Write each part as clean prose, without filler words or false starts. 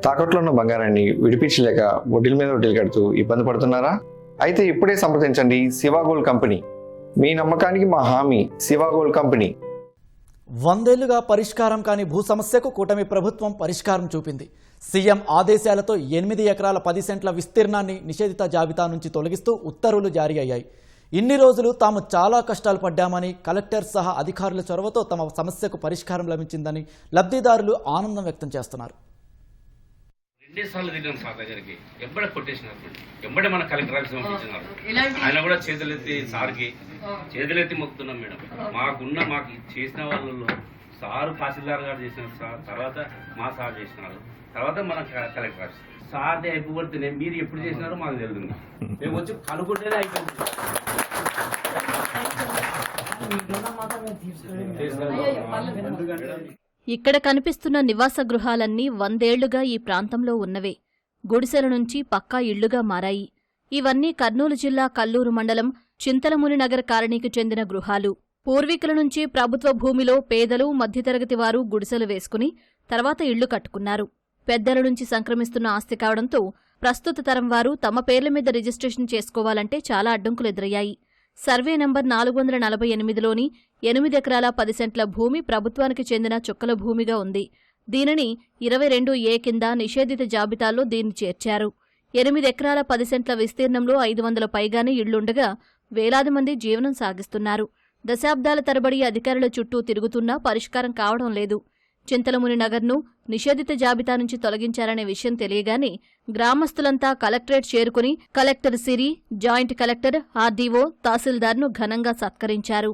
తాకట్లో ఉన్న బంగారాన్ని విడిపించలేక వడ్డీల మీద వడ్డీలు కడుతూ ఇబ్బంది పడుతున్నారా? అయితే ఇప్పుడే సంప్రదించండి శివ గోల్డ్ కంపెనీ. మీ నమ్మకానికి మా హామీ శివ గోల్డ్ కంపెనీ. 100 ఏళ్లుగా పరిష్కారం కాని భూ సమస్యకు కూటమి ప్రభుత్వం పరిష్కారం చూపింది. సీఎం ఆదేశాలతో 8 ఎకరాల 10 సెంట్ల విస్తీర్ణాన్ని నిషేధిత జాబితా నుంచి తొలగిస్తూ ఉత్తర్వులు జారీ అయ్యాయి. ఇన్ని రోజులు తాము చాలా కష్టాలు పడ్డామని, కలెక్టర్ సహా అధికారుల చొరవతో తమ సమస్యకు పరిష్కారం లభించిందని లబ్ధిదారులు ఆనందం వ్యక్తం చేస్తున్నారు. 2 సార్లు తిరిగాం సార్ దగ్గరికి, ఎప్పుడే కొట్టేసినారు, ఎప్పుడే మన కలెక్టర్ ఆఫీస్ పంపించినారు. ఆయన కూడా చేతులెత్తి సార్కి చేతులెత్తి మొక్కుతున్నాం మేడం. మాకు చేసిన వాళ్ళలో సారు తహసీల్దార్ గారు చేసినారు సార్, తర్వాత మా సార్ చేసినారు, తర్వాత మన కలెక్టర్ ఆఫీస్ సార్ది అయిపోతే మీరు ఎప్పుడు చేసినారో మాకు తెలియదు. మేము వచ్చి కనుక్కుంటేనే అయిపోతుంది. ఇక్కడ కనిపిస్తున్న నివాస గృహాలన్నీ 100 ఏళ్లుగా ఈ ప్రాంతంలో ఉన్నవే. గుడిసెల నుంచి పక్కా ఇళ్లుగా మారాయి. ఇవన్నీ కర్నూలు జిల్లా కల్లూరు మండలం చింతలముని నగర్ కాలనీకి చెందిన గృహాలు. పూర్వీకుల నుంచి ప్రభుత్వ భూమిలో పేదలు, మధ్యతరగతి వారు గుడిసెలు వేసుకుని తర్వాత ఇళ్లు కట్టుకున్నారు. పెద్దల నుంచి సంక్రమిస్తున్న ఆస్తి కావడంతో ప్రస్తుత తరం వారు తమ పేర్ల మీద రిజిస్ట్రేషన్ చేసుకోవాలంటే చాలా అడ్డంకులు ఎదురయ్యాయి. సర్వే నంబర్ 448లోని 8 ఎకరాల 10 సెంట్ల భూమి ప్రభుత్వానికి చెందిన చుక్కల భూమిగా ఉంది. దీనిని 22A కింద నిషేధిత జాబితాలో దీన్ని చేర్చారు. 8 ఎకరాల 10 సెంట్ల విస్తీర్ణంలో 500 పైగానే ఇళ్లుండగా వేలాది మంది జీవనం సాగిస్తున్నారు. దశాబ్దాల తరబడి అధికారుల చుట్టూ తిరుగుతున్నా పరిష్కారం కావడం లేదు. చింతలముని నగర్ను నిషేధిత జాబితా నుంచి తొలగించారనే విషయం తెలియగానే గ్రామస్తులంతా కలెక్టరేట్ చేరుకుని కలెక్టర్ సిరి, జాయింట్ కలెక్టర్, ఆర్డీఓ, తహసీల్దార్ను ఘనంగా సత్కరించారు.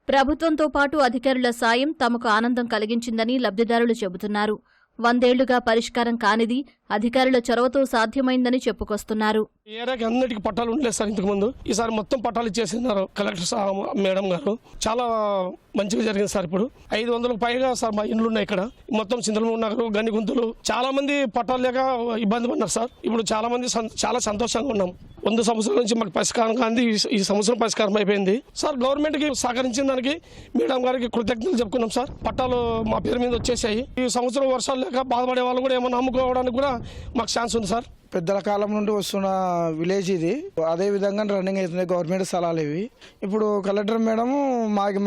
ప్రభుత్వంతో పాటు అధికారుల సాయం తమకు ఆనందం కలిగించిందని లబ్ధిదారులు చెబుతున్నారు. 100 ఏళ్లుగా పరిష్కారం కానిది అధికారుల చొరవతో సాధ్యమైందని చెప్పుకొస్తున్నారు. ఈ ఏరియాకి అన్నిటికీ పట్టాలు ఉండలేదు సార్ ఇంతకు ముందు. ఈసారి మొత్తం పట్టాలు ఇచ్చేసినారు కలెక్టర్ మేడం గారు. చాలా మంచిగా జరిగింది సార్. ఇప్పుడు 500కు పైగా సార్ మా ఇండ్లు ఉన్నాయి ఇక్కడ. మొత్తం చింతలమూడి నగరు, గన్నిగుంతులు చాలా మంది పట్టాలు లేక ఇబ్బంది పడినారు సార్. ఇప్పుడు చాలా మంది చాలా సంతోషంగా ఉన్నాం. 100 సంవత్సరాల నుంచి మాకు పరిష్కారం కాంది ఈ సంవత్సరం పరిష్కారం అయిపోయింది సార్. గవర్నమెంట్ కి సహకరించిన దానికి మేడం గారికి కృతజ్ఞతలు చెప్పుకున్నాం సార్. పట్టాలు మా పేరు మీద వచ్చేసాయి. ఈ సంవత్సరం వర్షాలు లేక బాధపడే వాళ్ళు కూడా ఏమన్నా అమ్ముకోవడానికి కూడా మాకు ఛాన్స్ ఉంది సార్. పెద్దల కాలం నుండి వస్తున్న విలేజ్ ఇది. అదే విధంగా రన్నింగ్ అవుతుంది గవర్నమెంట్ స్థలాలు ఇవి. ఇప్పుడు కలెక్టర్ మేడం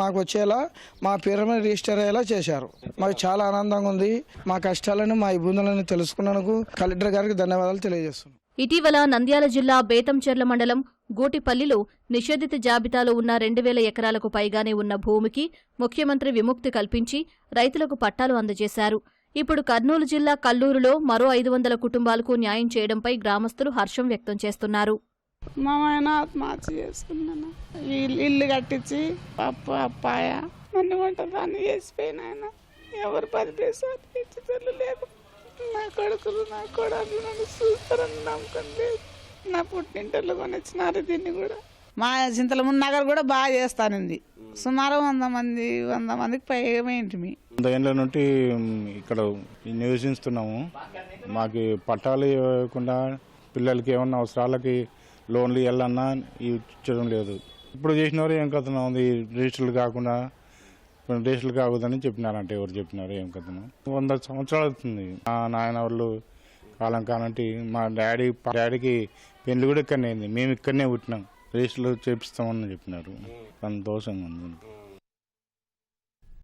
మాకు వచ్చేలా మా పేరు మీద రిజిస్టర్ అయ్యేలా చేశారు. మాకు చాలా ఆనందంగా ఉంది. మా కష్టాలను, మా ఇబ్బందులను తెలుసుకున్నందుకు కలెక్టర్ గారికి ధన్యవాదాలు తెలియజేస్తున్నాం. ఇటీవల నంద్యాల జిల్లా బేతంచెర్ల మండలం గూటిపల్లిలో నిషేధిత జాబితాలో ఉన్న 2000 ఎకరాలకు పైగానే ఉన్న భూమికి ముఖ్యమంత్రి విముక్తి కల్పించి రైతులకు పట్టాలు అందజేశారు. ఇప్పుడు కర్నూలు జిల్లా కల్లూరులో మరో 500 కుటుంబాలకు న్యాయం చేయడంపై గ్రామస్తులు హర్షం వ్యక్తం చేస్తున్నారు. మా ఆయన ఆత్మహత్య చేసుకున్నాను. ఇల్లు కట్టించి పప్పు అప్పాయ అన్ని వంటదాన్ని వేసిపోయిన ఆయన ఎవరు 10 పైసలు ఇచ్చేటట్లు లేదు. నా కొడుకులు, నా కొడుకులు నన్ను చూస్తారని నమ్మకం లేదు. నా పుట్టింటలు కొనిచ్చినారు దీన్ని కూడా. మా చింతలముని నగర్ కూడా బాగా చేస్తానండి. సుమారు 100 మందికి పైగా ఇంటిమి. 100 ఏళ్ళ నుండి ఇక్కడ నివసిస్తున్నాము. మాకు పట్టాలు ఇవ్వకుండా పిల్లలకి ఏమన్నా అవసరాలకి లోన్లు ఇవ్వాలన్నా ఇచ్చడం లేదు. ఇప్పుడు చేసినవారు ఏం కథనం ఉంది, రిజిస్టర్లు కాకుండా రిజిస్టర్లు కాకూడదని చెప్పినారంటే ఎవరు చెప్పినారు ఏం కథనం. 100 సంవత్సరాలు అవుతుంది. మా నాయన వాళ్ళు కాలం కానంటే మా డాడీకి పెళ్లి కూడా ఇక్కడనే అయింది. మేము ఇక్కడనే పుట్టినాం. రిజిస్టర్లు చేపిస్తామని చెప్పినారు. సంతోషంగా ఉంది.